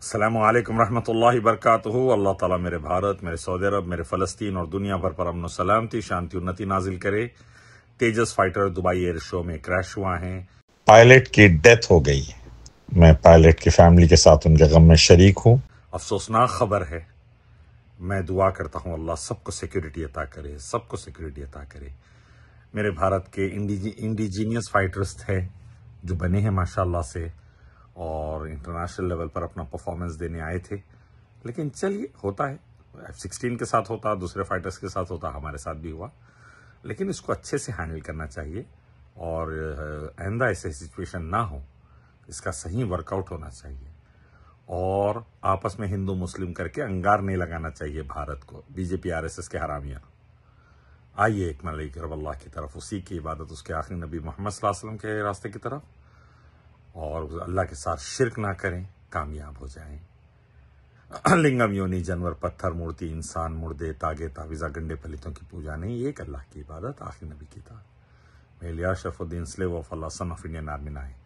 السلام علیکم ورحمۃ اللہ وبرکاتہ۔ اللہ تعالیٰ میرے بھارت، میرے سعودی عرب، میرے فلسطین اور دنیا بھر پر امن و سلامتی، شانتی انتی نازل کرے۔ تیجس فائٹر دبئی ایئر شو میں کریش ہوا ہے۔ پائلٹ کی ڈیتھ ہو گئی۔ میں پائلٹ کی فیملی کے ساتھ ان کے غم میں شریک ہوں۔ افسوسناک خبر ہے۔ میں دعا کرتا ہوں اللہ سب کو سیکیورٹی عطا کرے، سب کو سیکیورٹی عطا کرے۔ میرے بھارت کے انڈیجینئس فائٹرز تھے جو بنے ہیں ماشاءاللہ سے، اور انٹرنیشنل لیول پر اپنا پرفارمنس دینے آئے تھے۔ لیکن چلیے، ہوتا ہے، F-16 کے ساتھ ہوتا، دوسرے فائٹرز کے ساتھ ہوتا، ہمارے ساتھ بھی ہوا۔ لیکن اس کو اچھے سے ہینڈل کرنا چاہیے، اور آئندہ ایسے سچویشن نہ ہو، اس کا صحیح ورک آؤٹ ہونا چاہیے، اور آپس میں ہندو مسلم کر کے انگار نہیں لگانا چاہیے بھارت کو، بی جے پی RSS کے حرامیاں۔ آئیے ایک ملئی کرب اللہ کی طرف، اسی کی عبادت، اس کے آخری نبی محمد صلی اللہ علیہ وسلم کے راستے کی طرف، اور اللہ کے ساتھ شرک نہ کریں، کامیاب ہو جائیں۔ لنگم یونی، جانور، پتھر، مورتی، انسان، مردے، تاگے، تعویذہ، گنڈے پلیتوں کی پوجا نہیں، ایک اللہ کی عبادت، آخری نبی کی اطاعت۔ میں Ilyas Sharafuddin, slave of Allah, son of Indian army 9۔